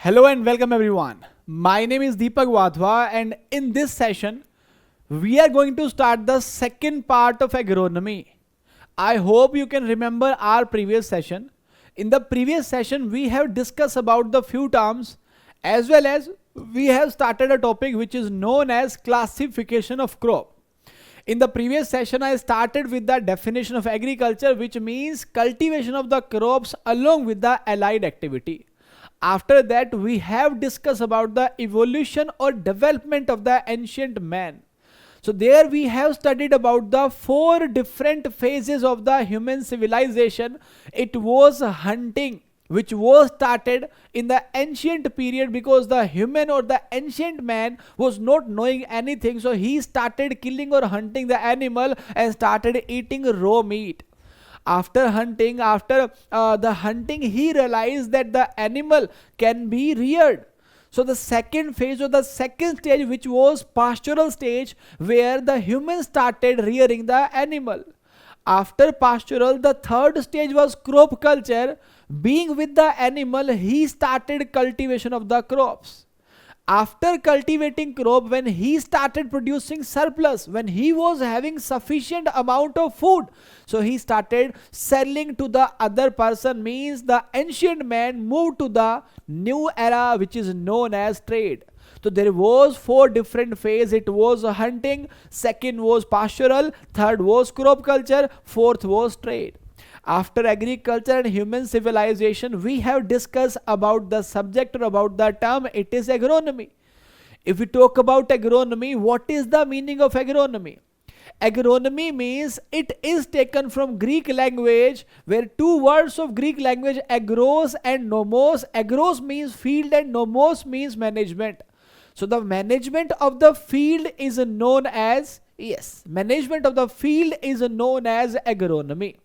Hello and welcome everyone. My name is Deepak Wadhwa and in this session we are going to start the second part of agronomy. I hope you can remember our previous session. In the previous session we have discussed about the few terms as well as we have started a topic which is known as classification of crop. In the previous session I started with the definition of agriculture, which means cultivation of the crops along with the allied activity. After that, we have discussed about the evolution or development of the ancient man. So there we have studied about the four different phases of the human civilization. It was hunting, which was started in the ancient period because the human or the ancient man was not knowing anything. So he started killing or hunting the animal and started eating raw meat. After the hunting, he realized that the animal can be reared. So the second phase or the second stage, which was pastoral stage, where the human started rearing the animal. After pastoral, the third stage was crop culture. Being with the animal, he started cultivation of the crops. After cultivating crop, when he started producing surplus, when he was having sufficient amount of food, so he started selling to the other person, means the ancient man moved to the new era which is known as trade. So there was four different phases. It was hunting, second was pastoral, third was crop culture, fourth was trade. After agriculture and human civilization, we have discussed about the subject or about the term. It is agronomy. If we talk about agronomy, what is the meaning of agronomy? Agronomy means it is taken from Greek language, where two words of Greek language, agros and nomos. Agros means field and nomos means management. So the management of the field is known as, management of the field is known as agronomy.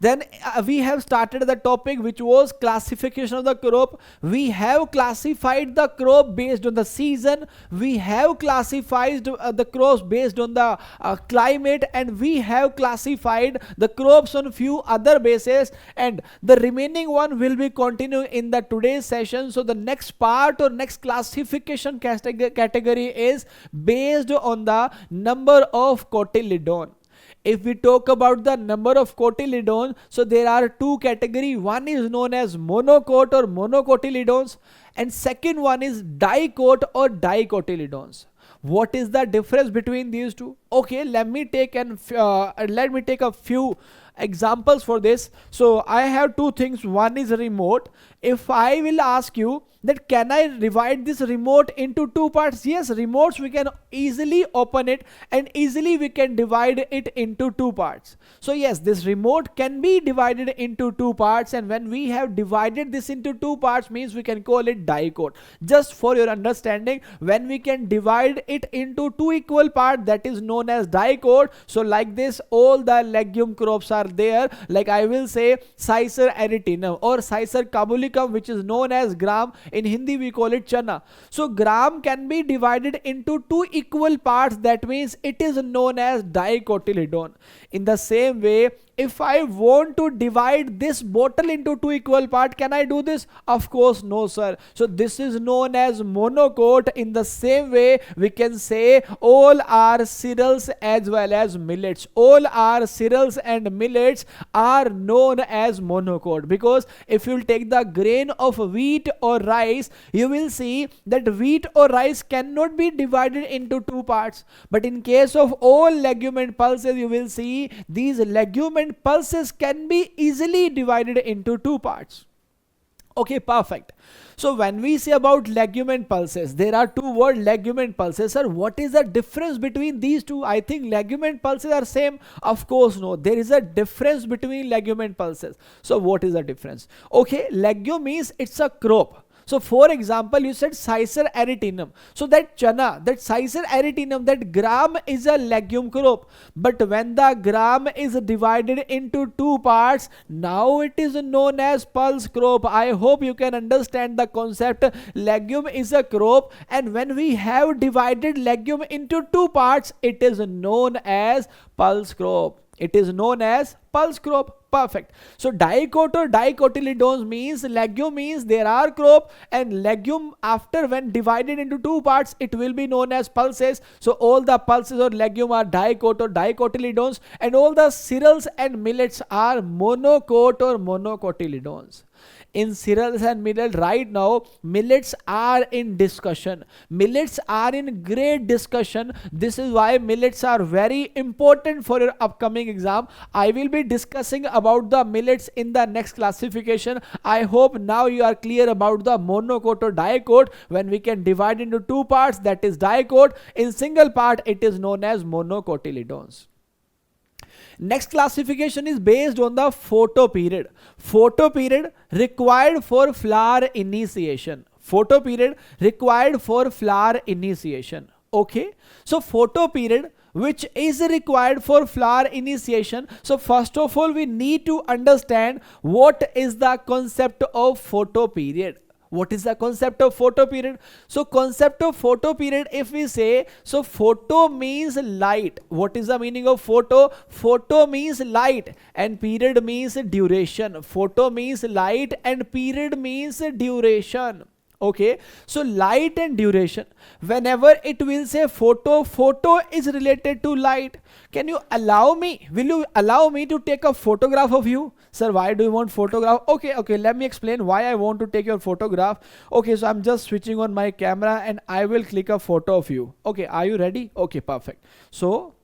Then we have started the topic which was classification of the crop. We have classified the crop based on the season. We have classified the crops based on the climate, and we have classified the crops on few other bases, and the remaining one will be continuing in the today's session. So the next part or next classification category is based on the number of cotyledon. If we talk about the number of cotyledons, so there are two categories. One is known as monocot or monocotyledons, and second one is dicot or dicotyledons. What is the difference between these two? Okay, let me take a few examples for this. So I have two things. One is remote. If I will ask you that can I divide this remote into two parts? Yes, remotes we can easily open it and easily we can divide it into two parts. So yes, this remote can be divided into two parts, and when we have divided this into two parts means we can call it dicot. Just for your understanding, when we can divide it into two equal parts, that is known as dicot. So like this, all the legume crops are there. Like I will say Cicer aritinum or Cicer cabulicum, which is known as gram. In Hindi we call it chana. So gram can be divided into two equal parts. That means it is known as dicotyledon. In the same way, if I want to divide this bottle into two equal parts, can I do this? Of course no, sir. So this is known as monocot. In the same way, we can say all our cereals as well as millets. All our cereals and millets are known as monocot, because if you take the grain of wheat or rice, you will see that wheat or rice cannot be divided into two parts. But in case of all legume and pulses, you will see these legume and pulses can be easily divided into two parts. Okay, perfect. So when we say about legume and pulses, there are two words, legume and pulses. Sir, what is the difference between these two? I think legume and pulses are same. Of course no, there is a difference between legume and pulses. So what is the difference? Okay, legume means it's a crop. So for example, you said Cicer aritinum. So that chana, that Cicer aritinum, that gram is a legume crop. But when the gram is divided into two parts, now it is known as pulse crop. I hope you can understand the concept. Legume is a crop, and when we have divided legume into two parts, it is known as pulse crop. It is known as Pulse crop. Perfect. So dicot or dicotyledons means legume means there are crop, and legume after when divided into two parts it will be known as pulses. So all the pulses or legume are dicot or dicotyledons, and all the cereals and millets are monocot or monocotyledons. In cereals and millet right now, millets are in discussion. Millets are in great discussion. This is why millets are very important for your upcoming exam. I will be discussing about the millets in the next classification. I hope now you are clear about the monocot or dicot. When we can divide into two parts, that is dicot. In single part it is known as monocotyledons. Next classification is based on the photo period. Photo period required for flower initiation. Photo period required for flower initiation. Okay. So photo period which is required for flower initiation. So first of all we need to understand what is the concept of photo period. What is the concept of photo period? So concept of photo period, if we say, so photo means light. What is the meaning of photo? Photo means light and period means duration. Photo means light and period means duration. Okay, so light and duration. Whenever it will say photo, photo is related to light. Can you allow me? Will you allow me to take a photograph of you? Sir, why do you want photograph? Okay, let me explain why I want to take your photograph. Okay, so I'm just switching on my camera and I will click a photo of you. Okay, are you ready? Okay, perfect. So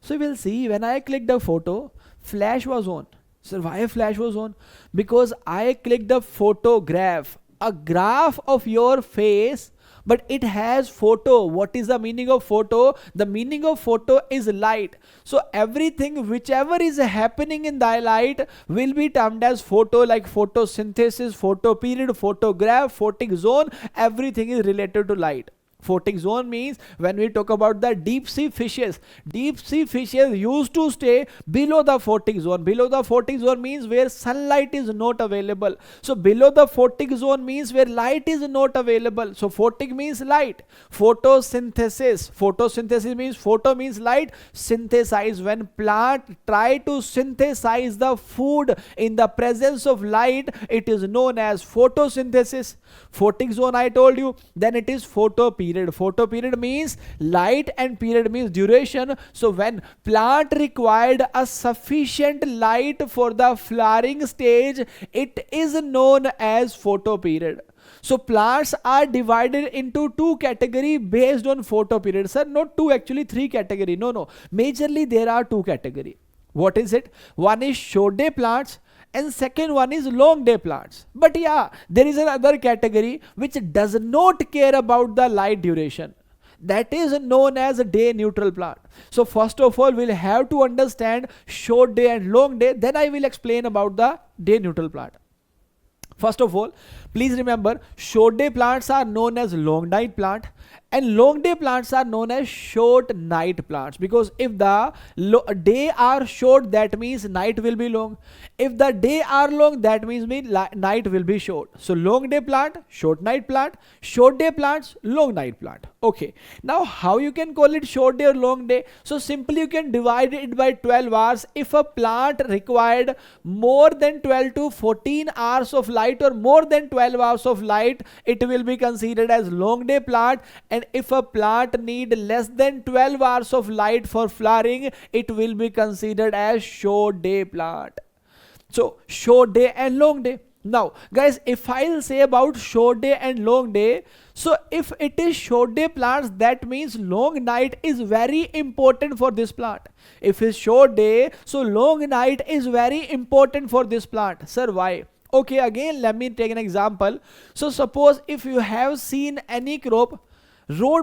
you will see when I click the photo, flash was on. Sir, why flash was on? Because I clicked the photograph, a graph of your face, but it has photo. What is the meaning of photo? The meaning of photo is light. So everything whichever is happening in the light will be termed as photo, like photosynthesis, photo period, photograph, photic zone. Everything is related to light. Photic zone means when we talk about the deep sea fishes used to stay below the photic zone. Below the photic zone means where sunlight is not available. So below the photic zone means where light is not available. So photic means light. Photosynthesis means photo means light. Synthesize, when plant try to synthesize the food in the presence of light, it is known as photosynthesis. Photic zone I told you. Then it is photo period. Photo period means light and period means duration. So when plant required a sufficient light for the flowering stage, it is known as photo period. So plants are divided into two categories based on photo period. Sir, not two, actually three categories. No. Majorly there are two categories. What is it? One is short day plants and second one is long day plants. But yeah, there is another category which does not care about the light duration. That is known as a day neutral plant. So first of all we'll have to understand short day and long day, then I will explain about the day neutral plant. First of all, please remember, short day plants are known as long night plant and long day plants are known as short night plants, because if the day are short, that means night will be long. If the day are long, that means night will be short. So long day plant, short night plant, short day plants, long night plant. Okay, now how you can call it short day or long day? So simply you can divide it by 12 hours. If a plant required more than 12 to 14 hours of light or more than 12 hours of light, it will be considered as long day plant. And if a plant need less than 12 hours of light for flowering, it will be considered as short day plant. So short day and long day. Now guys, if I'll say about short day and long day, so if it is short day plants, that means long night is very important for this plant. If it's short day, so long night is very important for this plant. Sir, why? Okay, again let me take an example. So suppose if you have seen any crop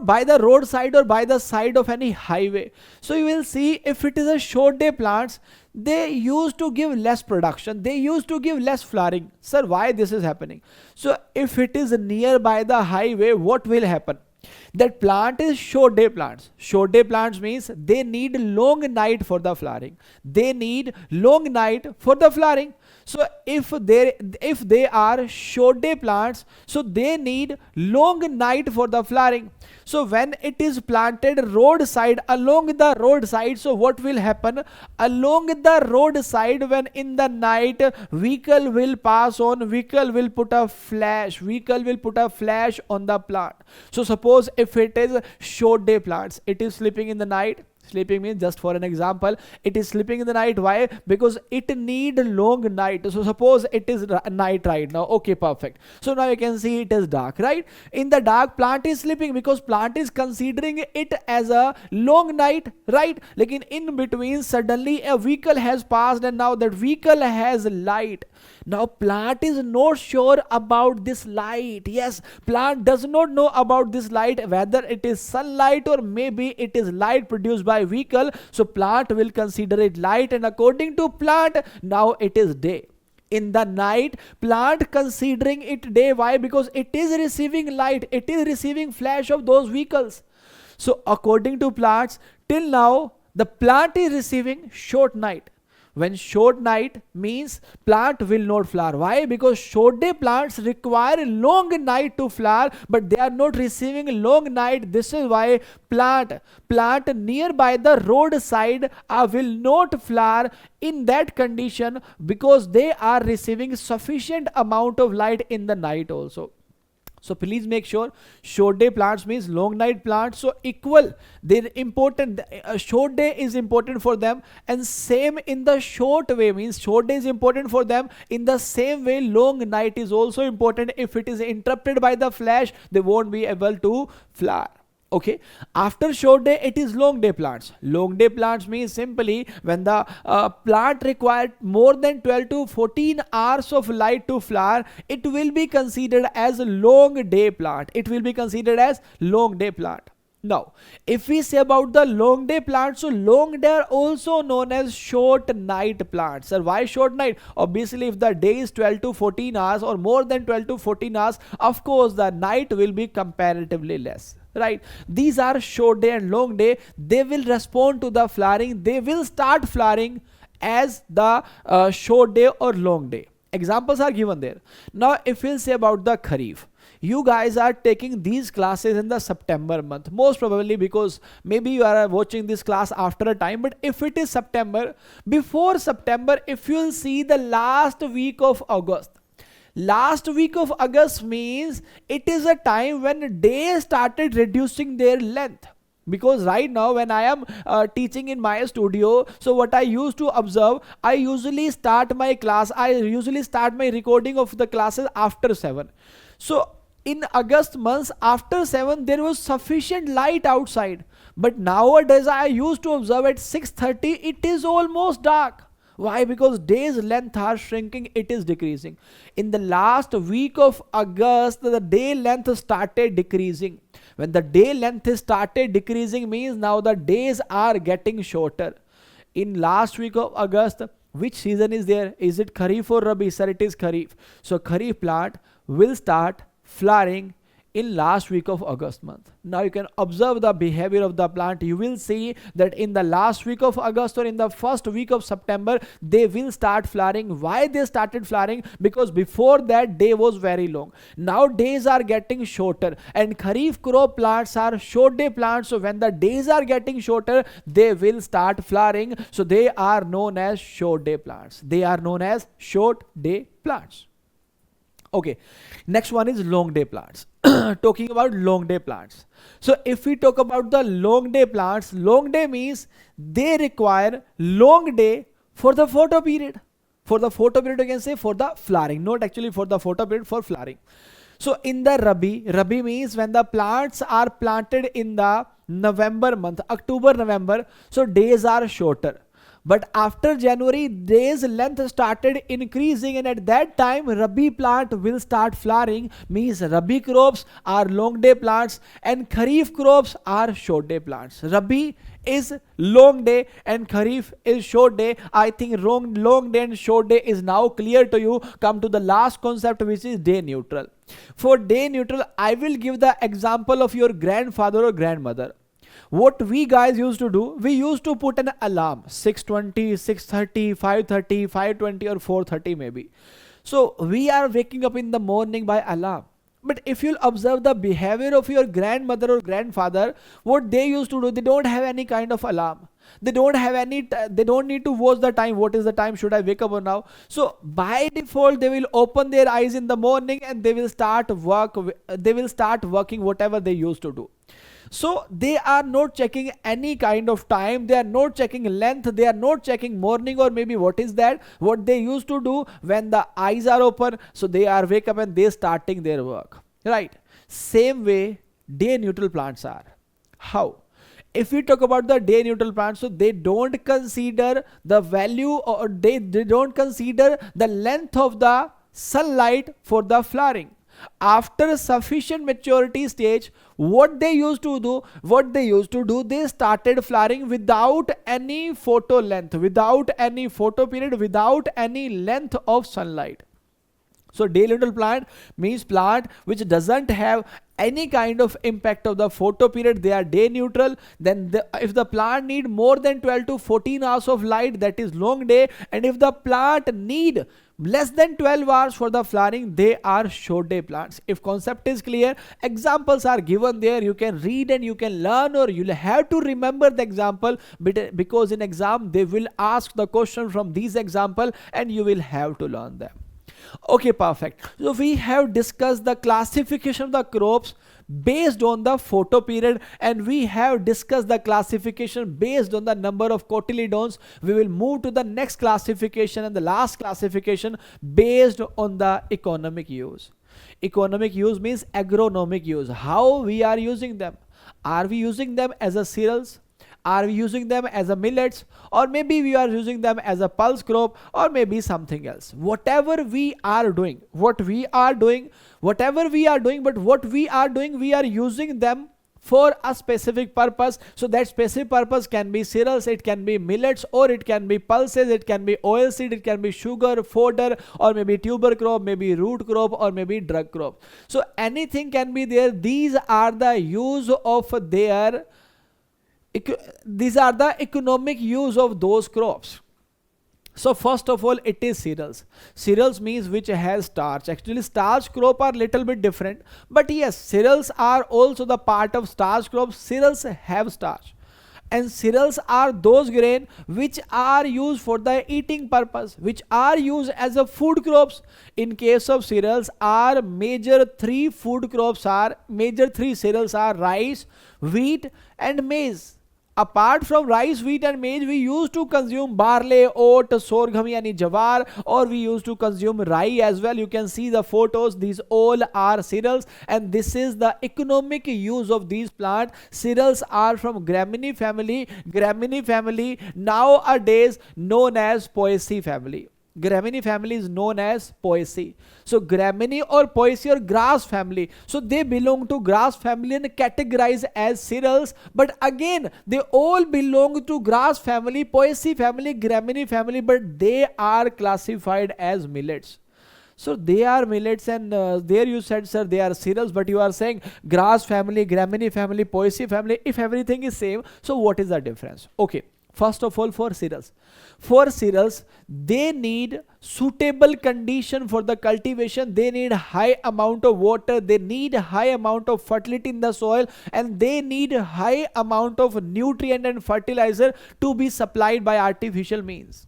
by the roadside or by the side of any highway, so you will see if it is a short day plants, they used to give less production, they used to give less flowering. Sir, why this is happening? So if it is nearby the highway, what will happen? That plant is short day plants. Short day plants means they need long night for the flowering. They need long night for the flowering. So if they are short day plants, so they need long night for the flowering. So when it is planted roadside, along the roadside, so what will happen? Along the roadside, when in the night vehicle will pass on, vehicle will put a flash on the plant. So suppose if it is short day plants, it is sleeping in the night. Sleeping means, just for an example, it is sleeping in the night. Why? Because it need long night. So suppose it is night right now. Okay, perfect. So now you can see it is dark, right? In the dark, plant is sleeping because plant is considering it as a long night, right? Like in between, suddenly a vehicle has passed and now that vehicle has light. Now plant is not sure about this light. Yes, plant does not know about this light, whether it is sunlight or maybe it is light produced by vehicle. So plant will consider it light, and according to plant, now it is day. In the night, plant considering it day. Why? Because it is receiving light, it is receiving flash of those vehicles. So according to plants, till now the plant is receiving short night. When short night means plant will not flower. Why? Because short day plants require long night to flower, but they are not receiving long night. This is why plant nearby the roadside will not flower in that condition, because they are receiving sufficient amount of light in the night also. So please make sure short day plants means long night plants. So equal, they're important. Short day is important for them, and same in the short way means short day is important for them. In the same way, long night is also important. If it is interrupted by the flash, they won't be able to flower. Okay, after short day, it is long day plants. Long day plants means simply when the plant required more than 12 to 14 hours of light to flower, it will be considered as a long day plant. It will be considered as long day plant. Now, if we say about the long day plants, so long day are also known as short night plants. Sir, why short night? Obviously, if the day is 12 to 14 hours or more than 12 to 14 hours, of course, the night will be comparatively less. Right, these are short day and long day. They will respond to the flowering. They will start flowering as the short day or long day. Examples are given there. Now, if we'll say about the Kharif, you guys are taking these classes in the September month, most probably, because maybe you are watching this class after a time. But if it is September, before September, if you'll see the last week of August, last week of August means it is a time when days started reducing their length. Because right now when I am teaching in my studio, so what I used to observe, I usually start my recording of the classes after 7. So in August months, after 7 there was sufficient light outside. But nowadays I used to observe at 6:30 it is almost dark. Why? Because days length are shrinking, it is decreasing. In the last week of August, the day length started decreasing. When the day length started decreasing means now the days are getting shorter. In last week of August, which season is there? Is it Kharif or Rabi? Sir, it is Kharif. So Kharif plant will start flowering in last week of August month. Now you can observe the behavior of the plant. You will see that in the last week of August or in the first week of September, they will start flowering. Why they started flowering? Because before that day was very long. Now days are getting shorter, and Kharif crop plants are short day plants. So when the days are getting shorter, they will start flowering. So they are known as short day plants. They are known as short day plants. Okay, next one is long day plants. Talking about long day plants. So if we talk about the long day plants, long day means they require long day for the photo period. For the photo period, you can say for the flowering, not actually for the photo period, for flowering. So in the Rabi means when the plants are planted in the November month, October, November, so days are shorter. But after January, days length started increasing, and at that time Rabi plant will start flowering. Means Rabi crops are long day plants and Kharif crops are short day plants. Rabi is long day and Kharif is short day. I think long day and short day is now clear to you. Come to the last concept, which is day neutral. For day neutral, I will give the example of your grandfather or grandmother. What we guys used to do, we used to put an alarm 6:20, 6:30, 5:30, 5:20 or 4:30 maybe. So we are waking up in the morning by alarm. But if you'll observe the behavior of your grandmother or grandfather, what they used to do, they don't have any kind of alarm. They don't have any, they don't need to watch the time. What is the time? Should I wake up or now? So by default, they will open their eyes in the morning and they will start working whatever they used to do. So they are not checking any kind of time, they are not checking length, they are not checking morning or maybe what is that. What they used to do when the eyes are open, so they are wake up and they starting their work, right? Same way day neutral plants are. How? If we talk about the day neutral plants, so they don't consider the value or they don't consider the length of the sunlight for the flowering. After sufficient maturity stage, what they used to do, they started flowering without any photo length, without any photo period, without any length of sunlight. So day neutral plant means plant which doesn't have any kind of impact of the photo period. They are day neutral. Then if the plant need more than 12 to 14 hours of light, that is long day. And if the plant need less than 12 hours for the flowering, they are short day plants. If concept is clear, examples are given there. You can read and you can learn, or you'll have to remember the example, because in exam they will ask the question from these example and you will have to learn them. Okay, perfect. So we have discussed the classification of the crops based on the photo period, and we have discussed the classification based on the number of cotyledons. We will move to the next classification and the last classification based on the economic use. Economic use means agronomic use. How we are using them? Are we using them as a cereals? Are we using them as a millets, or maybe we are using them as a pulse crop, or maybe something else? Whatever we are doing, but we are using them for a specific purpose. So that specific purpose can be cereals, it can be millets, or it can be pulses, it can be oil seed, it can be sugar, fodder, or maybe tuber crop, maybe root crop, or maybe drug crop. So anything can be there. These are the economic use of those crops. So first of all, it is cereals. Cereals means which has starch. Actually starch crop are little bit different, but yes, cereals are also the part of starch crops. Cereals have starch, and cereals are those grain which are used for the eating purpose, which are used as a food crops. In case of cereals, our major three cereals are rice, wheat and maize. Apart from rice, wheat and maize, we used to consume barley, oat, sorghum yani jawar, or we used to consume rye as well. You can see the photos. These all are cereals, and this is the economic use of these plants. Cereals are from Graminy family. Graminy family nowadays known as Poaceae family. Graminy family is known as Poaceae. So Graminy or Poaceae or grass family. So they belong to grass family and categorized as cereals. But again, they all belong to grass family, Poaceae family, Graminy family, but they are classified as millets. So they are millets, and there you said, sir, they are cereals, but you are saying grass family, Graminy family, Poaceae family. If everything is same, so what is the difference? Okay. First of all, for cereals, they need suitable condition for the cultivation. They need high amount of water, they need high amount of fertility in the soil, and they need high amount of nutrient and fertilizer to be supplied by artificial means.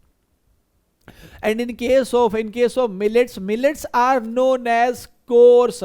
And in case of millets are known as coarse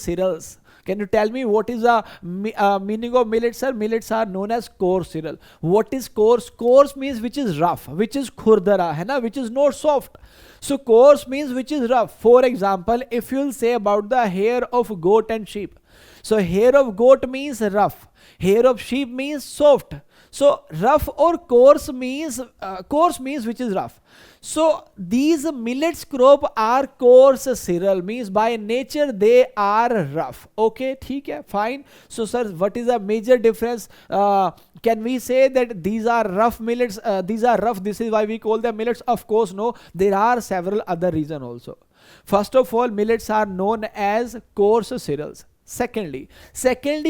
cereals. Can you tell me what is the meaning of millets, sir? Millets are known as coarse cereal. What is coarse? Coarse means which is rough, which is khurdara, hai na, which is not soft. So coarse means which is rough. For example, if you will say about the hair of goat and sheep. So hair of goat means rough. Hair of sheep means soft. So rough or coarse means which is rough. So these millets crop are coarse cereal, means by nature they are rough. Okay, ठीक है, fine. So sir, what is the major difference? Can we say that these are rough millets? These are rough, this is why we call them millets? Of course no. There are several other reasons also. First of all, millets are known as coarse cereals. Secondly,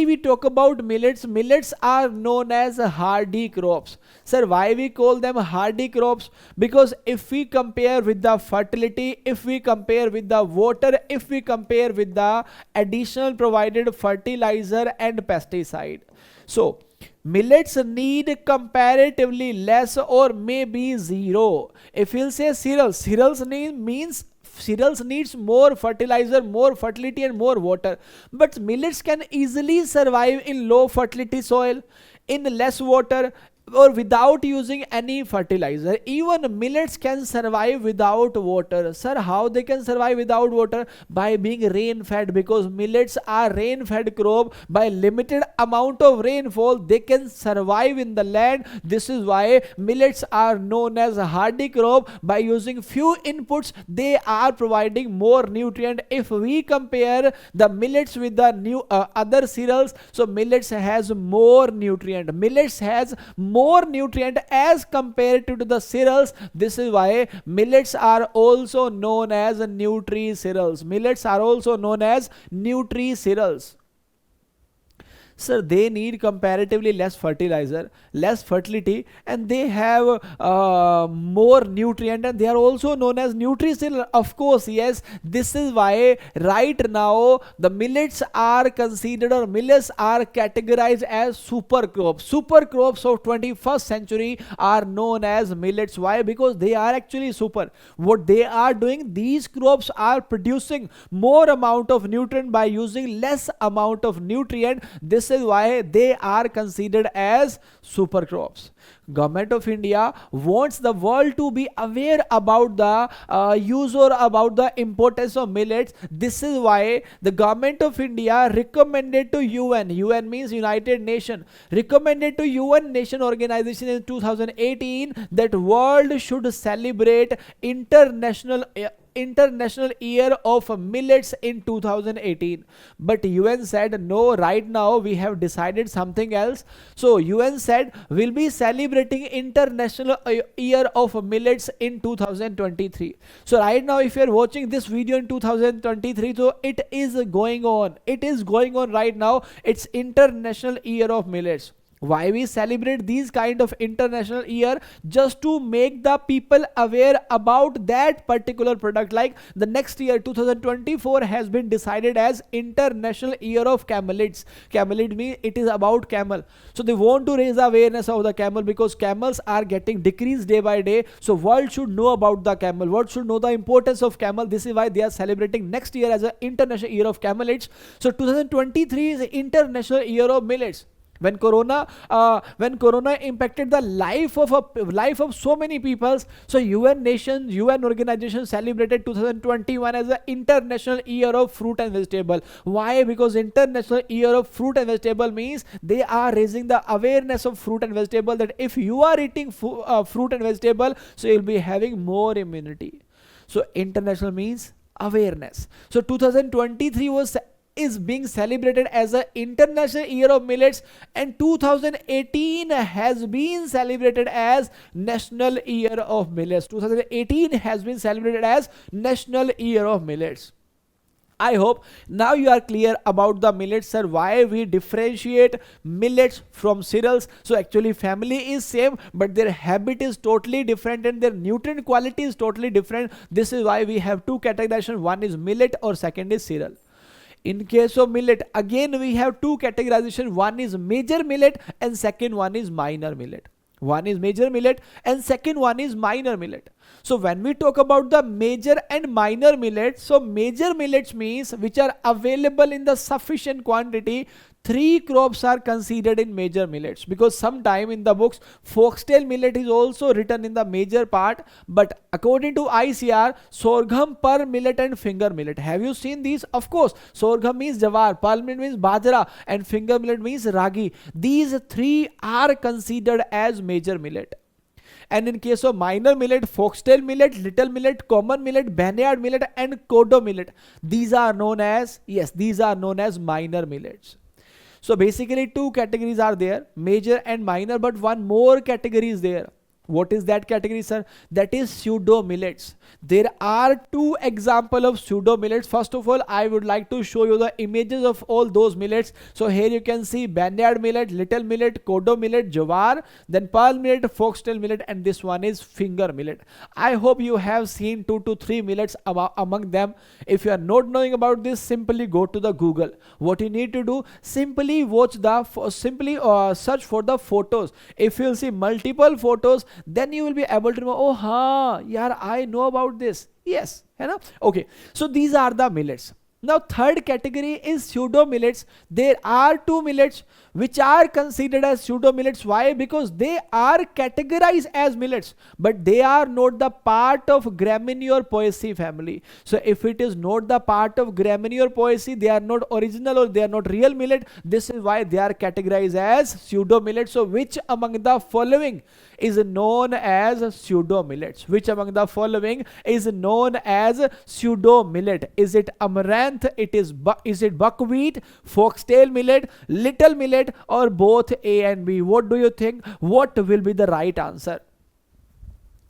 we talk about millets. Millets are known as hardy crops. Sir, why we call them hardy crops? Because if we compare with the fertility, if we compare with the water, if we compare with the additional provided fertilizer and pesticide, so millets need comparatively less or maybe zero. If you'll say cereals, cereals needs more fertilizer, more fertility and more water. But millets can easily survive in low fertility soil, in less water, or without using any fertilizer. Even millets can survive without water. Sir, how they can survive without water? By being rain fed, because millets are rain fed crop. By limited amount of rainfall they can survive in the land. This is why millets are known as a hardy crop. By using few inputs they are providing more nutrient. If we compare the millets with the other cereals, so millets has more nutrient. Millets has more nutrient as compared to the cereals. This is why millets are also known as nutri-cereals. Millets are also known as nutri-cereals. Sir, they need comparatively less fertilizer, less fertility, and they have more nutrient, and they are also known as nutri-cereal. Of course, yes, this is why right now the millets are considered, or millets are categorized as super crops. Super crops of 21st century are known as millets. Why? Because they are actually super. What they are doing, these crops are producing more amount of nutrient by using less amount of nutrient. This is why they are considered as super crops. Government of India wants the world to be aware about the use or about the importance of millets. This is why the Government of India recommended to UN means United Nations, recommended to UN Nation Organization in 2018 that world should celebrate International Year of Millets in 2018. But UN said no, right now we have decided something else. So UN said we'll be celebrating International Year of Millets in 2023. So right now if you are watching this video in 2023, so it is going on. It is going on right now. It's International Year of Millets. Why we celebrate these kind of international year? Just to make the people aware about that particular product. Like the next year 2024 has been decided as International Year of Camelids. Camelid means it is about camel. So they want to raise the awareness of the camel, because camels are getting decreased day by day. So world should know about the camel. World should know the importance of camel. This is why they are celebrating next year as an International Year of Camelids. So 2023 is International Year of Millets. When corona impacted the life of so many people, so UN organization celebrated 2021 as the International Year of Fruit and Vegetable. Why? Because International Year of Fruit and Vegetable means they are raising the awareness of fruit and vegetable, that if you are eating fruit and vegetable, so you'll be having more immunity. So international means awareness. So 2023 is being celebrated as an International Year of Millets, and 2018 has been celebrated as National Year of Millets. 2018 has been celebrated as National Year of Millets. I hope now you are clear about the millets, sir. Why we differentiate millets from cereals? So actually family is same, but their habit is totally different and their nutrient quality is totally different. This is why we have two categorization. One is millet or second is cereal. In case of millet, again we have two categorization. One is major millet and second one is minor millet. One is major millet and second one is minor millet. So when we talk about the major and minor millets, so major millets means which are available in the sufficient quantity three crops are considered in major millets, because sometime in the books foxtail millet is also written in the major part, but according to ICR, sorghum, pearl millet and finger millet. Have you seen these? Of course, sorghum means jawar, pearl millet means bajra, and finger millet means ragi. These three are considered as major millet. And in case of minor millet, foxtail millet, little millet, common millet, barnyard millet and kodo millet, these are known as, yes, these are known as minor millets. So basically two categories are there, major and minor, but one more category is there. What is that category, sir? That is pseudo millets. There are two examples of pseudo millets. First of all, I would like to show you the images of all those millets. So here you can see barnyard millet, little millet, kodo millet, jawar, then pearl millet, foxtail millet, and this one is finger millet. I hope you have seen 2 to 3 millets among them. If you are not knowing about this, simply go to the Google. What you need to do, simply watch the, search for the photos. If you will see multiple photos, then you will be able to know, oh ha, yaar, I know about this. Yes, है ना? Okay, so these are the millets. Now third category is pseudo millets. There are two millets which are considered as pseudo millets. Why? Because they are categorized as millets, but they are not the part of Gramineae or Poaceae family. So if it is not the part of Gramineae or Poaceae, they are not original or they are not real millet. This is why they are categorized as pseudo millets. So which among the following is known as pseudo millets? Which among the following is known as pseudo millet? Is it amaranth? Is it buckwheat, foxtail millet, little millet, or both A and B? What do you think? What will be the right answer?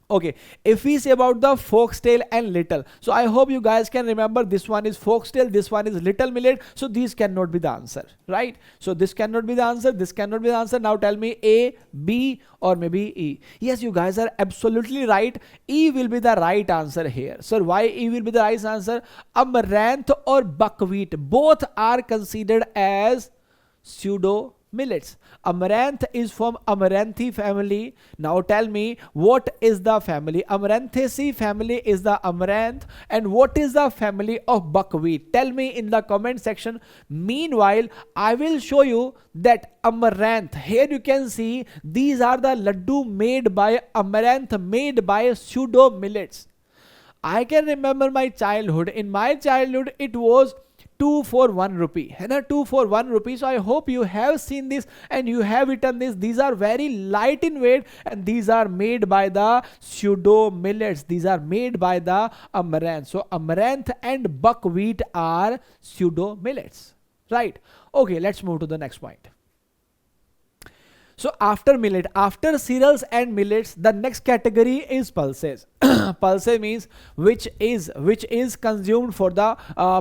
Okay, if we say about the foxtail and little, so I hope you guys can remember this one is foxtail, this one is little millet, so these cannot be the answer, right? So this cannot be the answer, this cannot be the answer. Now tell me A, B, or maybe E. Yes, you guys are absolutely right. E will be the right answer here. Sir, why E will be the right answer? Amaranth or buckwheat, both are considered as pseudo millets. Amaranth is from Amaranthi family. Now tell me, what is the family? Amaranthacea family is the amaranth, and what is the family of buckwheat? Tell me in the comment section. Meanwhile, I will show you that amaranth. Here you can see these are the laddu made by amaranth, made by pseudo millets. I can remember my childhood. In my childhood, it was 2 for 1 rupee, है ना? 2 for 1 rupee. So I hope you have seen this and you have eaten this. These are very light in weight and these are made by the pseudo millets. These are made by the amaranth. So amaranth and buckwheat are pseudo millets, right? Okay, let's move to the next point. So after millet, after cereals and millets, the next category is pulses. Pulse means which is consumed for the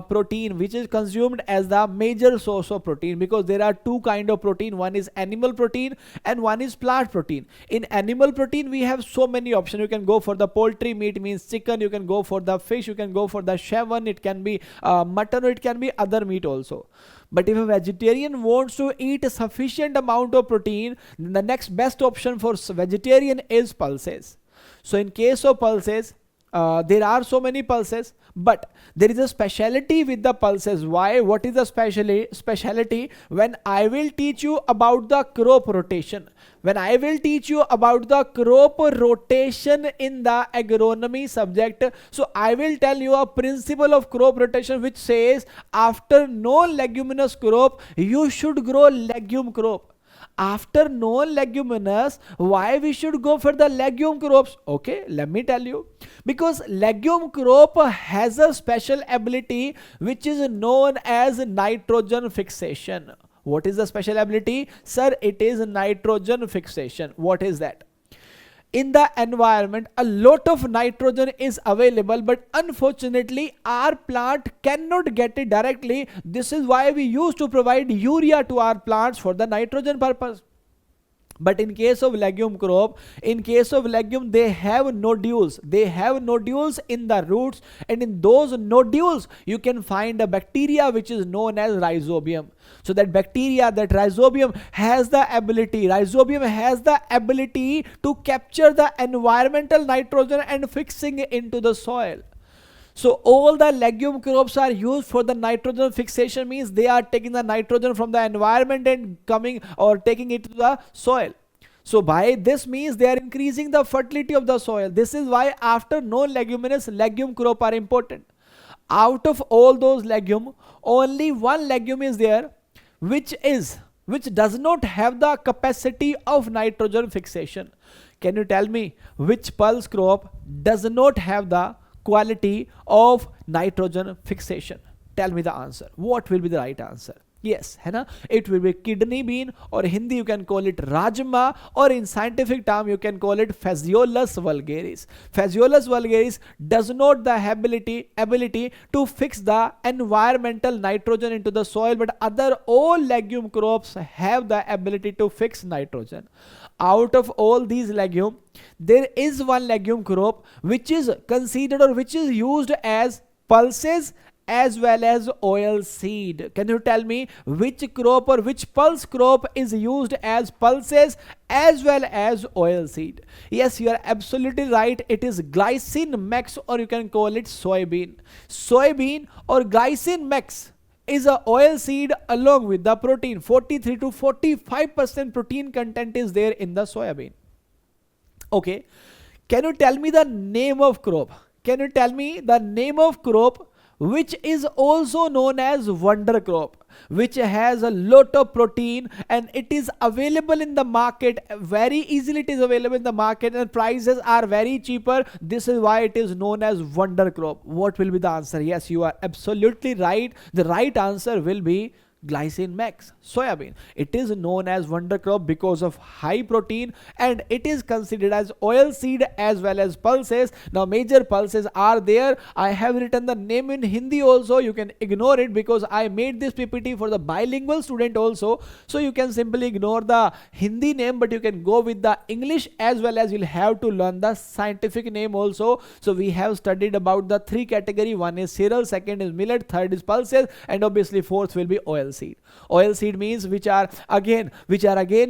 protein, which is consumed as the major source of protein, because there are two kind of protein. One is animal protein and one is plant protein. In animal protein, we have so many options. You can go for the poultry meat, means chicken. You can go for the fish. You can go for the shawan. It can be mutton, or it can be other meat also. But if a vegetarian wants to eat a sufficient amount of protein, then the next best option for vegetarian is pulses. So in case of pulses, there are so many pulses, but there is a speciality with the pulses. Why? What is the speciality? When I will teach you about the crop rotation, when I will teach you about the crop rotation in the agronomy subject, so I will tell you a principle of crop rotation which says after non-leguminous crop, you should grow legume crop. After non-leguminous, why we should go for the legume crops? Okay, let me tell you. Because legume crop has a special ability which is known as nitrogen fixation. What is the special ability? Sir, it is nitrogen fixation. What is that? In the environment, a lot of nitrogen is available, but unfortunately our plant cannot get it directly. This is why we used to provide urea to our plants for the nitrogen purpose. But in case of legume crop, in case of legume, they have nodules. They have nodules in the roots, and in those nodules, you can find a bacteria which is known as rhizobium. So that bacteria, that rhizobium has the ability, to capture the environmental nitrogen and fixing it into the soil. So all the legume crops are used for the nitrogen fixation, means they are taking the nitrogen from the environment and coming or taking it to the soil. So by this means they are increasing the fertility of the soil. This is why after non-leguminous, legume crop are important. Out of all those legume, only one legume is there which does not have the capacity of nitrogen fixation. Can you tell me which pulse crop does not have the quality of nitrogen fixation? Tell me the answer. What will be the right answer? Yes, है ना? It will be kidney bean, or Hindi you can call it rajma, or in scientific term you can call it Phaseolus vulgaris. Phaseolus vulgaris does not the ability to fix the environmental nitrogen into the soil, but other all legume crops have the ability to fix nitrogen. Out of all these legume, there is one legume crop which is considered or which is used as pulses as well as oil seed. Can you tell me which crop or which pulse crop is used as pulses as well as oil seed? Yes, you are absolutely right. It is glycine max, or you can call it soybean. Soybean or glycine max is a oil seed along with the protein. 43 to 45% protein content is there in the soybean. Okay, can you tell me the name of crop? Can you tell me the name of crop which is also known as wonder crop, which has a lot of protein and it is available in the market very easily? It is available in the market and prices are very cheaper. This is why it is known as wonder crop. What will be the answer? Yes, you are absolutely right. The right answer will be glycine max, soybean. It is known as wonder crop because of high protein, and it is considered as oil seed as well as pulses. Now major pulses are there. I have written the name in Hindi also. You can ignore it because I made this PPT for the bilingual student also, so you can simply ignore the Hindi name, but you can go with the English, as well as you'll have to learn the scientific name also. So we have studied about the three category. One is cereal, second is millet, third is pulses, and obviously fourth will be oil seed. Oil seed means which are again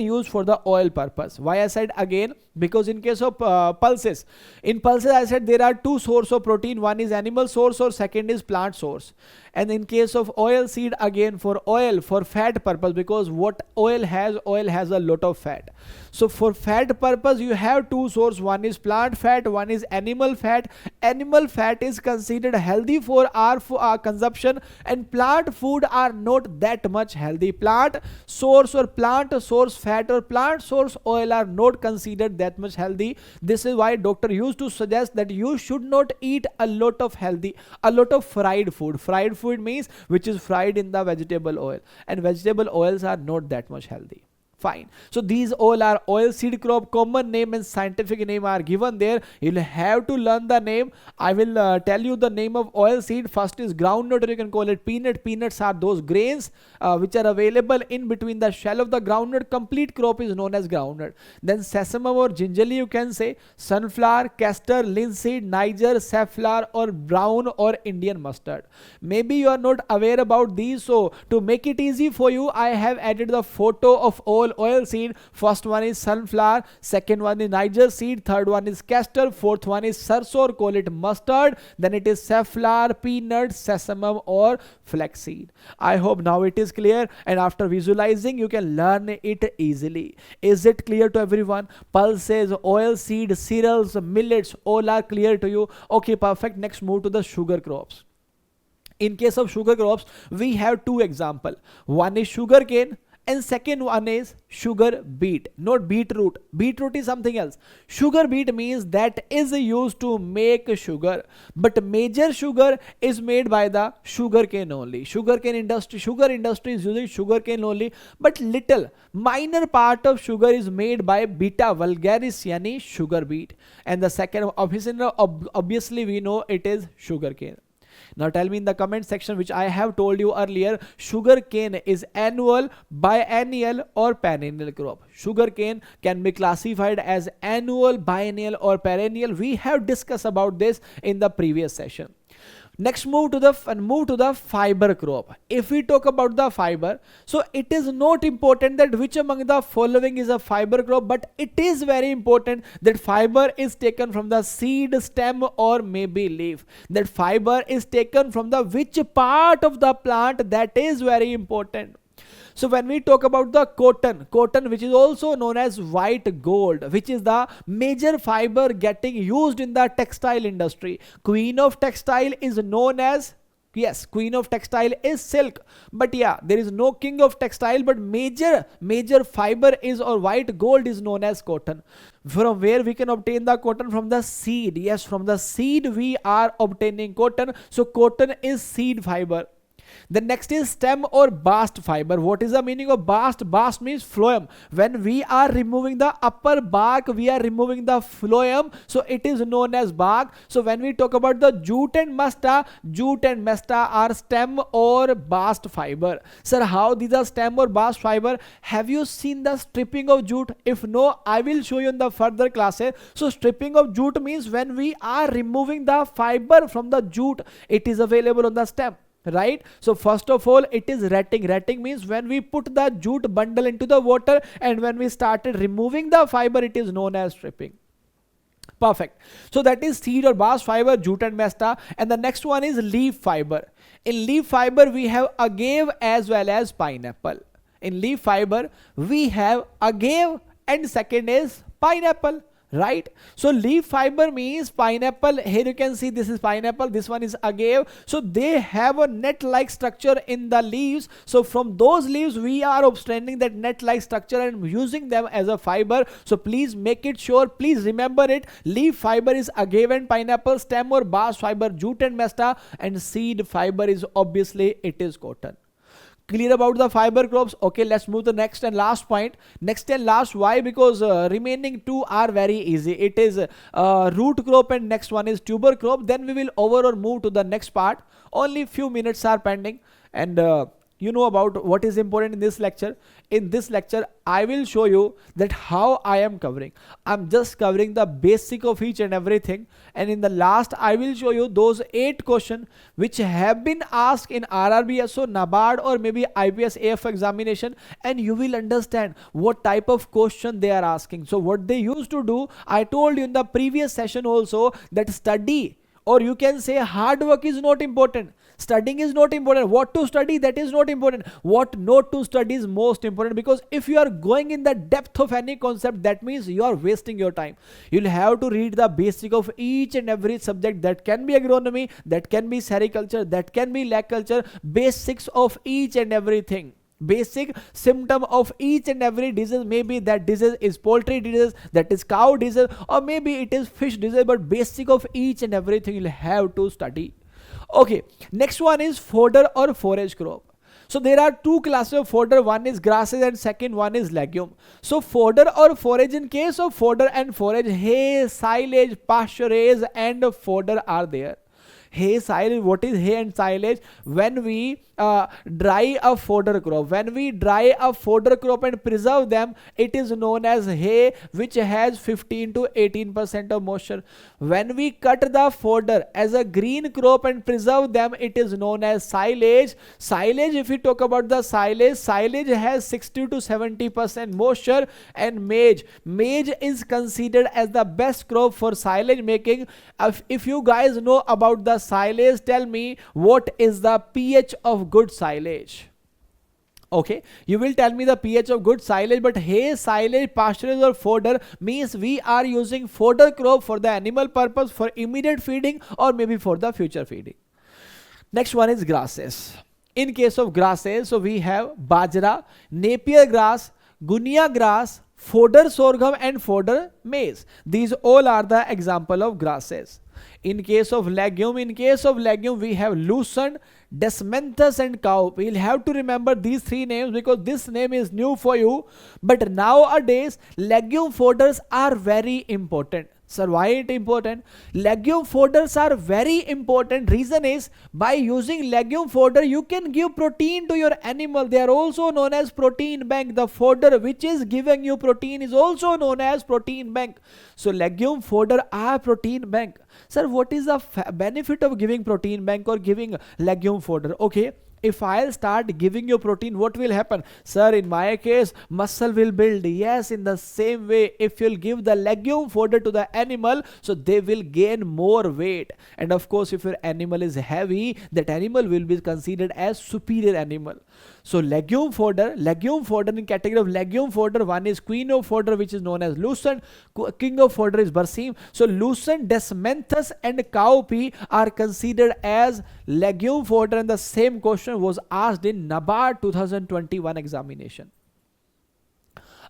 used for the oil purpose. Why I said again? Because in case of pulses, in pulses I said there are two source of protein. One is animal source or second is plant source. And in case of oil seed, again for oil, for fat purpose, because what oil has a lot of fat. So for fat purpose you have two source. One is plant fat, one is animal fat. Animal fat is considered healthy for our consumption, and plant food are not that much healthy. Plant source or plant source fat or plant source oil are not considered that much healthy. This is why doctor used to suggest that you should not eat a lot of fried food. Fried food means which is fried in the vegetable oil, and vegetable oils are not that much healthy. Fine. So these all are oil seed crop. Common name and scientific name are given there. You'll have to learn the name. I will tell you the name of oil seed. First is groundnut, or you can call it peanut. Peanuts are those grains which are available in between the shell of the groundnut. Complete crop is known as groundnut. Then sesame or gingerly, you can say. Sunflower, castor, linseed, Niger, safflower, or brown or Indian mustard. Maybe you are not aware about these, so to make it easy for you, I have added the photo of all oil seed. First one is sunflower, second one is Niger seed, third one is castor, fourth one is sarso, or call it mustard, then it is safflower, peanut, sesame, or flaxseed. I hope now it is clear, and after visualizing you can learn it easily. Is it clear to everyone? Pulses, oil seed, cereals, millets, all are clear to you? Okay, perfect. Next move to the sugar crops. In case of sugar crops, we have two examples. One is sugar cane, and second one is sugar beet, not beetroot. Beetroot is something else. Sugar beet means that is used to make sugar, but major sugar is made by the sugar cane only. Sugar industry is using sugar cane only, but little minor part of sugar is made by beta vulgaris, yani sugar beet. And the second, obviously we know it is sugar cane. Now tell me in the comment section, which I have told you earlier, sugar cane is annual, biennial, or perennial crop. Sugar cane can be classified as annual, biennial, or perennial. We have discussed about this in the previous session. Next, move to the fiber crop. If we talk about the fiber, so it is not important that which among the following is a fiber crop, but it is very important that fiber is taken from the seed, stem, or maybe leaf. That fiber is taken from the which part of the plant, that is very important. So when we talk about the cotton which is also known as white gold, which is the major fiber getting used in the textile industry. Queen of textile is known as, yes, queen of textile is silk, but yeah, there is no king of textile, but major fiber is, or white gold is known as cotton. From where we can obtain the cotton? From the seed. Yes, from the seed we are obtaining cotton. So cotton is seed fiber. The next is stem or bast fiber. What is the meaning of bast? Bast means phloem. When we are removing the upper bark, we are removing the phloem, so it is known as bark. So when we talk about the jute and masta are stem or bast fiber. Sir, how these are stem or bast fiber? Have you seen the stripping of jute? If no, I will show you in the further classes. So stripping of jute means when we are removing the fiber from the jute, it is available on the stem. Right? So first of all, it is retting. Retting means when we put the jute bundle into the water and when we started removing the fiber, it is known as stripping. Perfect. So that is seed or bast fiber, jute and mesta. And the next one is leaf fiber. In leaf fiber, we have agave as well as pineapple. In leaf fiber, we have agave and second is pineapple. Right? So leaf fiber means pineapple. Here you can see this is pineapple, this one is agave. So they have a net-like structure in the leaves. So from those leaves we are obtaining that net-like structure and using them as a fiber. So please make it sure, please remember it. Leaf fiber is agave and pineapple, stem or bast fiber, jute and mesta, and seed fiber is obviously it is cotton. Clear about the fiber crops? Okay, let's move to the next and last point. Next and last, why? Because remaining two are very easy. It is root crop and next one is tuber crop. Then we will over or move to the next part. Only few minutes are pending, and you know about what is important in this lecture. In this lecture, I will show you that how I am covering. I'm just covering the basic of each and everything. And in the last, I will show you those 8 questions which have been asked in RRBSO, NABARD or maybe IBPS AF examination. And you will understand what type of question they are asking. So what they used to do, I told you in the previous session also that study, or you can say hard work is not important. Studying is not important. What to study, that is not important. What not to study is most important, because if you are going in the depth of any concept, that means you are wasting your time. You'll have to read the basic of each and every subject. That can be agronomy, that can be sericulture, that can be lag culture, basics of each and everything. Basic symptom of each and every disease. Maybe that disease is poultry disease, that is cow disease, or maybe it is fish disease, but basic of each and everything you'll have to study. Okay, next one is fodder or forage crop. So there are 2 classes of fodder. One is grasses and second one is legume. So fodder or forage, in case of fodder and forage, hay, silage, pasturage and fodder are there. Hay, silage, what is hay and silage? When we dry a fodder crop, when we dry a fodder crop and preserve them, it is known as hay, which has 15 to 18% of moisture. When we cut the fodder as a green crop and preserve them, it is known as silage. Silage, if we talk about the silage, silage has 60 to 70% moisture. And maize, maize is considered as the best crop for silage making. If you guys know about the silage, tell me what is the pH of good silage. Okay, you will tell me the pH of good silage, but hay, silage, pasturage or fodder means we are using fodder crop for the animal purpose, for immediate feeding or maybe for the future feeding. Next one is grasses. In case of grasses, so we have bajra, napier grass, gunia grass, fodder sorghum and fodder maize. These all are the example of grasses. In case of legume, we have lucerne, desmanthus and cow. We'll have to remember these 3 names because this name is new for you. But nowadays, legume fodders are very important. Sir, why it important? Legume fodders are very important. Reason is, by using legume fodder, you can give protein to your animal. They are also known as protein bank. The fodder which is giving you protein is also known as protein bank. So legume fodder are protein bank. Sir, what is the benefit of giving protein bank or giving legume fodder? Okay, if I'll start giving you protein, what will happen? Sir, in my case, muscle will build. Yes, in the same way, if you'll give the legume fodder to the animal, so they will gain more weight. And of course, if your animal is heavy, that animal will be considered as superior animal. So legume fodder in category of legume fodder, one is queen of fodder, which is known as lucerne. King of fodder is berseem. So lucerne, desmanthus and cowpea are considered as legume fodder, and the same question was asked in NABARD 2021 examination.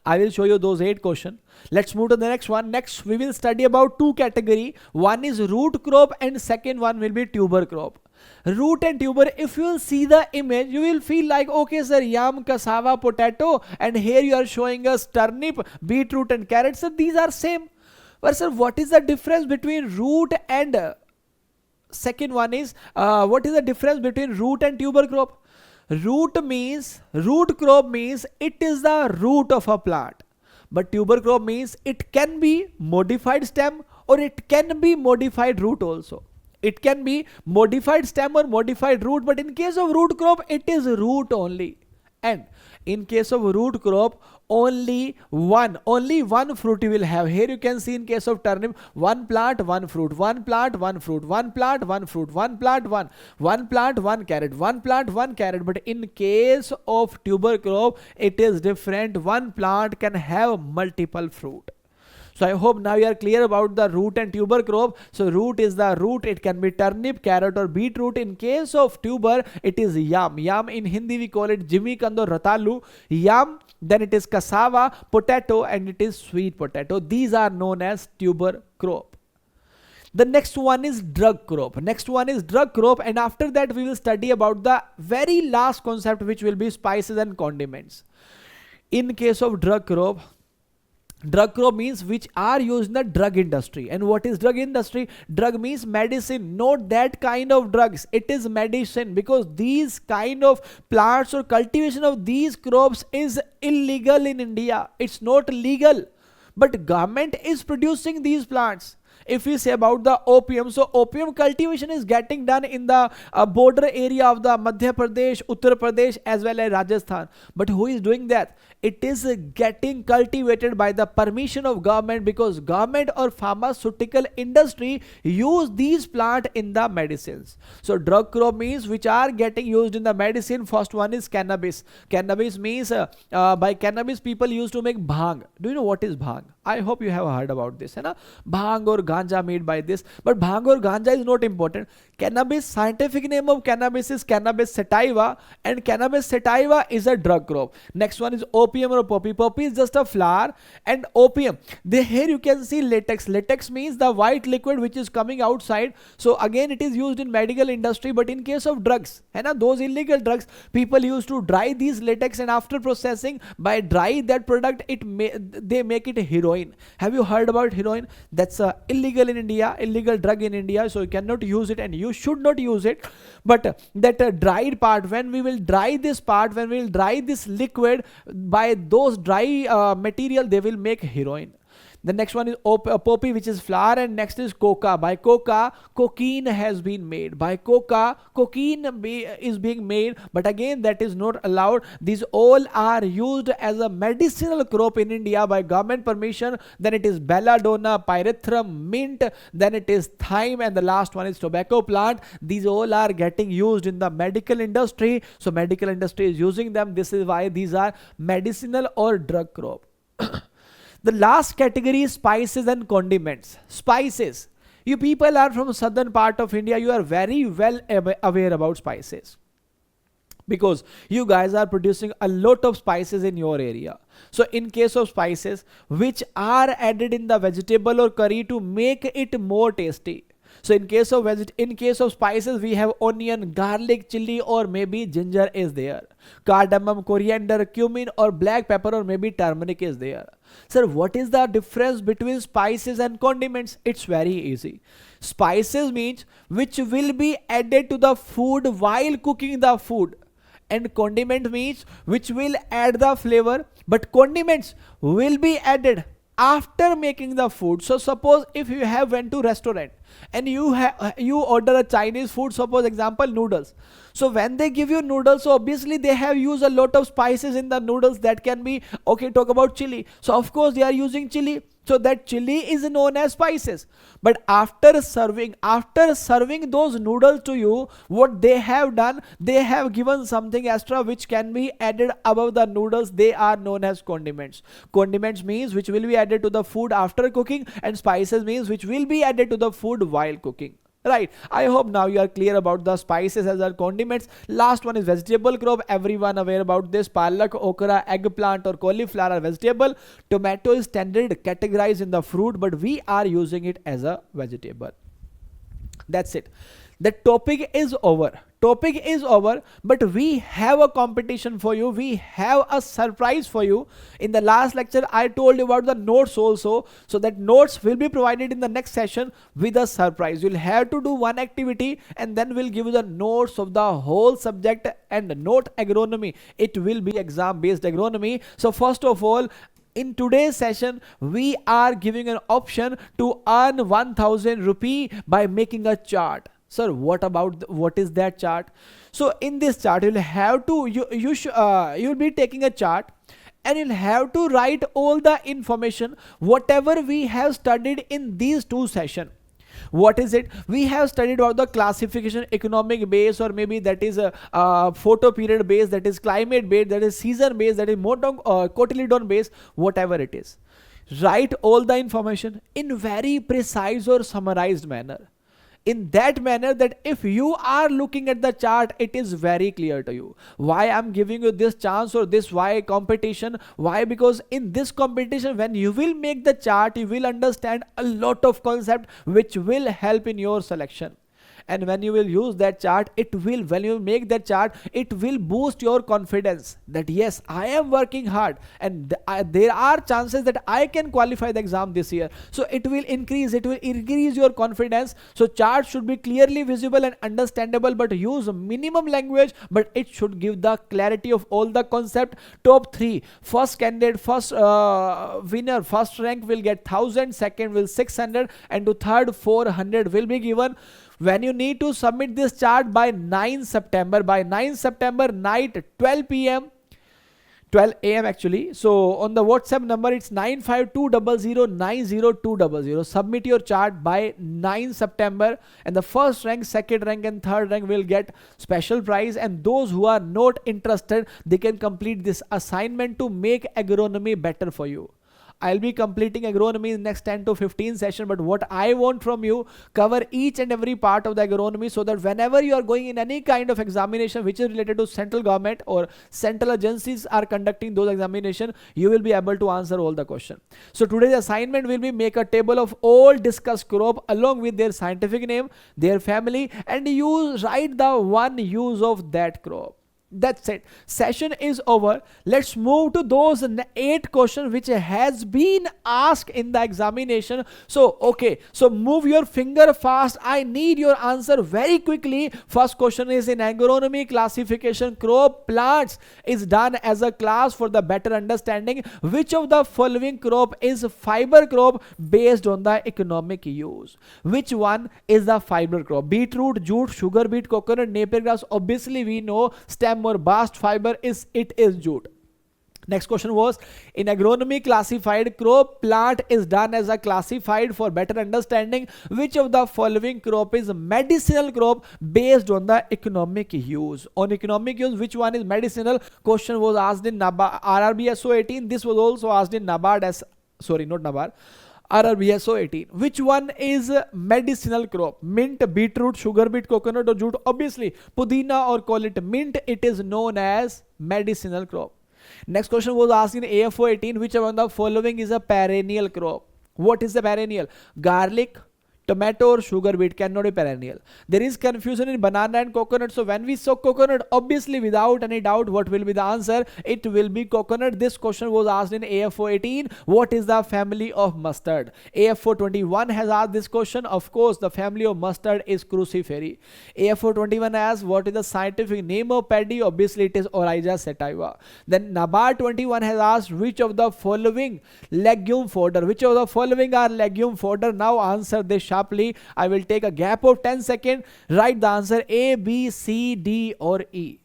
I will show you those 8 questions. Let's move to the next one. Next, we will study about 2 category. One is root crop and second one will be tuber crop. Root and tuber, if you will see the image, you will feel like, okay sir, yam, cassava, potato, and here you are showing us turnip, beetroot and carrots. Sir, these are same. But sir, what is the difference between root and second one is, what is the difference between root and tuber crop? Root crop means it is the root of a plant. But tuber crop means it can be modified stem or it can be modified root also. It can be modified stem or modified root, but in case of root crop, it is root only. And in case of root crop, only one fruit you will have. Here you can see in case of turnip, one plant, one fruit, one plant, one fruit, one plant, one fruit, one plant, one plant, one carrot, one plant, one carrot. But in case of tuber crop, it is different. One plant can have multiple fruit. So I hope now you are clear about the root and tuber crop. So root is the root. It can be turnip, carrot or beetroot. In case of tuber, it is yam. Yam in Hindi we call it jimmy kando ratalu. Yam, then it is cassava, potato, and it is sweet potato. These are known as tuber crop. The next one is drug crop. And after that we will study about the very last concept, which will be spices and condiments. In case of drug crop means which are used in the drug industry. And what is drug industry? Drug means medicine, not that kind of drugs. It is medicine, because these kind of plants or cultivation of these crops is illegal in India. It's not legal, but government is producing these plants. If we say about the opium, so opium cultivation is getting done in the border area of the Madhya Pradesh, Uttar Pradesh as well as Rajasthan. But who is doing that? It is getting cultivated by the permission of government, because government or pharmaceutical industry use these plants in the medicines. So drug crop means which are getting used in the medicine. First one is cannabis. Cannabis means by cannabis people used to make bhang. Do you know what is bhang? I hope you have heard about this. Bhang or ganja made by this. But bhang or ganja is not important. Cannabis, scientific name of cannabis is Cannabis sativa, and Cannabis sativa is a drug crop. Next one is opium or poppy. Poppy is just a flower, and opium. Here you can see latex. Latex means the white liquid which is coming outside. So again it is used in medical industry. But in case of drugs, those illegal drugs, people used to dry these latex, and after processing, by dry that product, they make it heroin. Have you heard about heroin? That's illegal in India, illegal drug in India. So you cannot use it, and you should not use it. But that dried part, when we will dry this liquid, by those dry material, they will make heroin. The next one is poppy, which is flower, and next is coca. By coca, cocaine has been made. By coca, cocaine is being made, but again that is not allowed. These all are used as a medicinal crop in India by government permission. Then it is belladonna, pyrethrum, mint, then it is thyme, and the last one is tobacco plant. These all are getting used in the medical industry. So medical industry is using them. This is why these are medicinal or drug crop. The last category is spices and condiments. Spices. You people are from southern part of India. You are very well aware about spices, because you guys are producing a lot of spices in your area. So in case of spices which are added in the vegetable or curry to make it more tasty. So in case of spices, we have onion, garlic, chili, or maybe ginger is there. Cardamom, coriander, cumin, or black pepper, or maybe turmeric is there. Sir, what is the difference between spices and condiments? It's very easy. Spices means which will be added to the food while cooking the food, and condiment means which will add the flavor, but condiments will be added after making the food. So suppose if you have went to restaurant and you order a Chinese food, suppose example noodles. So when they give you noodles, so obviously they have used a lot of spices in the noodles. That can be, okay, talk about chili, so of course they are using chili, so that chili is known as spices. But after serving those noodles to you, what they have done, they have given something extra which can be added above the noodles. They are known as condiments. Condiments means which will be added to the food after cooking, and spices means which will be added to the food while cooking. Right, I hope now you are clear about the spices as well condiments. Last one is vegetable crop. Everyone aware about this. Palak, okra, eggplant, or cauliflower are vegetable. Tomato is standard categorized in the fruit, but we are using it as a vegetable. That's it. The topic is over. But we have a competition for you. We have a surprise for you. In the last lecture, I told you about the notes also. So that notes will be provided in the next session with a surprise. You'll have to do one activity and then we'll give you the notes of the whole subject and note agronomy. It will be exam based agronomy. So first of all, in today's session, we are giving an option to earn 1000 rupee by making a chart. Sir, what is that chart? So in this chart, you'll have to you'll be taking a chart and you'll have to write all the information whatever we have studied in these two sessions. What is it? We have studied about the classification, economic base, or maybe that is a photo period base, that is climate base, that is season base, that is cotyledon base, whatever it is. Write all the information in very precise or summarized manner. In that manner that if you are looking at the chart, it is very clear to you. Why I'm giving you this chance or this why competition? Why? Because in this competition, when you will make the chart, you will understand a lot of concept which will help in your selection. And when you will use that chart, when you make that chart, it will boost your confidence that yes, I am working hard and there are chances that I can qualify the exam this year. So it will increase your confidence. So chart should be clearly visible and understandable, but use minimum language, but it should give the clarity of all the concept. Top 3, first candidate, first winner, first rank will get 1000, second will 600, and to third 400 will be given. When you need to submit this chart by 9 September, night 12 a.m. actually. So on the WhatsApp number, it's 9520090200. Submit your chart by 9 September, and the first rank, second rank, and third rank will get special prize. And those who are not interested, they can complete this assignment to make agronomy better for you. I'll be completing agronomy in the next 10 to 15 sessions, but what I want from you, cover each and every part of the agronomy so that whenever you are going in any kind of examination which is related to central government or central agencies are conducting those examinations, you will be able to answer all the questions. So today's assignment will be make a table of all discussed crop along with their scientific name, their family, and you write the one use of that crop. That's it. Session is over. Let's move to those 8 questions which has been asked in the examination. So, okay. So, move your finger fast. I need your answer very quickly. First question is in agronomy classification crop plants is done as a class for the better understanding. Which of the following crop is fiber crop based on the economic use? Which one is the fiber crop? Beetroot, jute, sugar beet, coconut, napier grass. Obviously, we know stem or bast fiber is jute. Next question was in agronomy classified crop plant is done as a classified for better understanding. Which of the following crop is medicinal crop based on the economic use? On economic use, which one is medicinal? Question was asked in NABARD RRB SO 18. This was also asked in NABARD RRB SO 18. Which one is medicinal crop? Mint, beetroot, sugar beet, coconut, or jute? Obviously, pudina or call it mint. It is known as medicinal crop. Next question was asked in AFO 18. Which one of the following is a perennial crop? What is the perennial? Garlic, Tomato or sugar beet cannot be perennial. There is confusion in banana and coconut. So when we saw coconut, obviously without any doubt, what will be the answer? It will be coconut. This question was asked in AFO 18. What is the family of mustard? AFO 21 has asked this question. Of course, the family of mustard is crucifery. AFO 21 asks, what is the scientific name of paddy? Obviously, it is Oryza sativa. Then NABARD 21 has asked, which of the following legume fodder? Which of the following are legume fodder? Now answer this sharply. I will take a gap of 10 seconds. Write the answer A, B, C, D or E.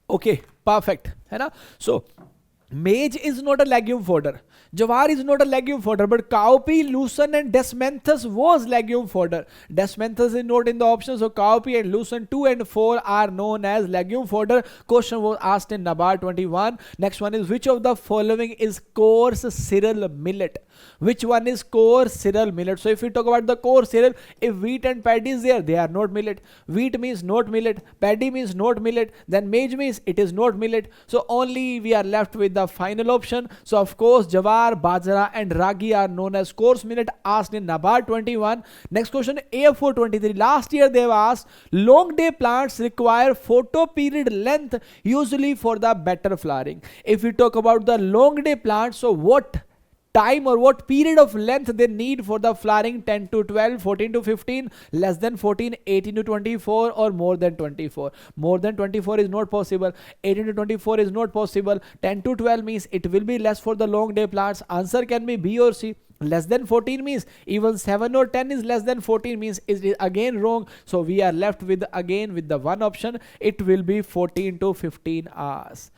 Okay, perfect. है ना? So maize is not a legume fodder. Jawar is not a legume fodder, but cowpea, lucerne and desmanthus was legume fodder. Desmanthus is not in the option, so cowpea and lucerne 2 and 4 are known as legume fodder. Question was asked in NABARD 21. Next one is, which of the following is coarse cereal millet? Which one is coarse cereal millet? So if we talk about the coarse cereal, if wheat and paddy is there, they are not millet. Wheat means not millet, paddy means not millet, then maize means it is not millet. So only we are left with the final option. So of course, jawar, bajra and ragi are known as coarse millet, asked in NABARD 21. Next question, AFO 23. Last year they have asked, long day plants require photoperiod length usually for the better flowering. If we talk about the long day plants, so what time or what period of length they need for the flowering? 10 to 12, 14 to 15, less than 14, 18 to 24 or more than 24. More than 24 is not possible. 18 to 24 is not possible. 10 to 12 means it will be less for the long day plants. Answer can be B or C. Less than 14 means even 7 or 10 is less than 14 means it is again wrong. So we are left with again with the one option. It will be 14 to 15 hours.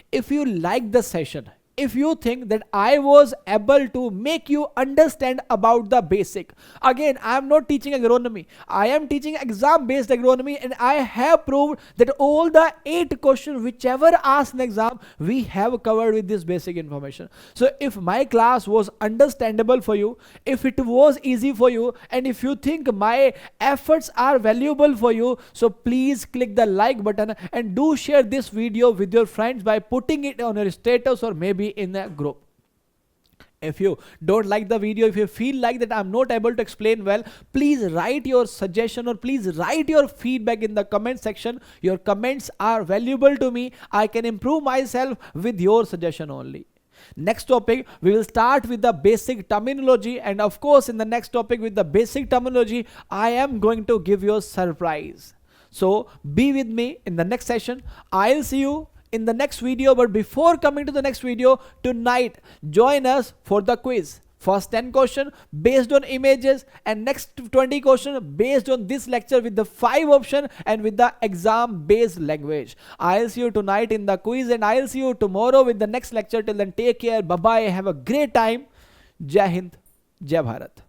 If you like the session, if you think that I was able to make you understand about the basic, again, I am not teaching agronomy. I am teaching exam based agronomy, and I have proved that all the 8 questions whichever asked in exam, we have covered with this basic information. So if my class was understandable for you, if it was easy for you, and if you think my efforts are valuable for you, so please click the like button and do share this video with your friends by putting it on your status or maybe in a group. If you don't like the video, if you feel like that I'm not able to explain well, please write your suggestion or please write your feedback in the comment section. Your comments are valuable to me. I can improve myself with your suggestion only. Next topic, we will start with the basic terminology, and of course in the next topic with the basic terminology, I am going to give you a surprise. So be with me in the next session. I'll see you in the next video, but before coming to the next video, tonight join us for the quiz. First 10 question based on images and next 20 question based on this lecture with the 5 option and with the exam based language. I'll see you tonight in the quiz and I'll see you tomorrow with the next lecture. Till then, take care, bye bye, have a great time. Jai Hind, Jai Bharat.